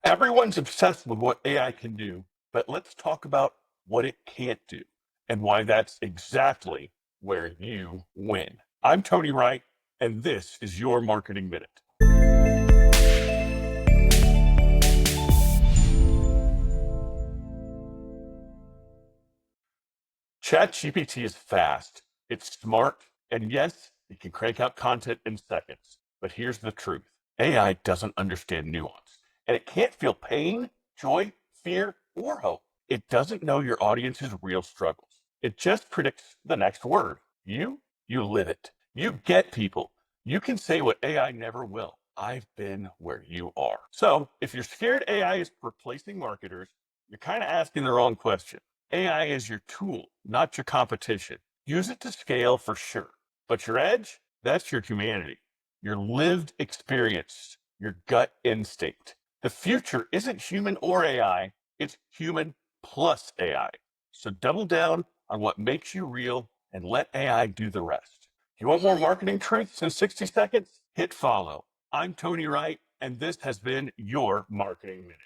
Everyone's obsessed with what AI can do, but let's talk about what it can't do and why that's exactly where you win. I'm Tony Wright, and this is your Marketing Minute. ChatGPT is fast, it's smart, and yes, it can crank out content in seconds. But here's the truth. AI doesn't understand nuance, and it can't feel pain, joy, fear, or hope. It doesn't know your audience's real struggles. It just predicts the next word. You live it. You get people. You can say what AI never will. I've been where you are. So if you're scared AI is replacing marketers, you're kind of asking the wrong question. AI is your tool, not your competition. Use it to scale for sure. But your edge, that's your humanity, your lived experience, your gut instinct. The future isn't human or AI, it's human plus AI. So double down on what makes you real and let AI do the rest. You want more marketing truths in 60 seconds? Hit follow. I'm Tony Wright, and this has been your Marketing Minute.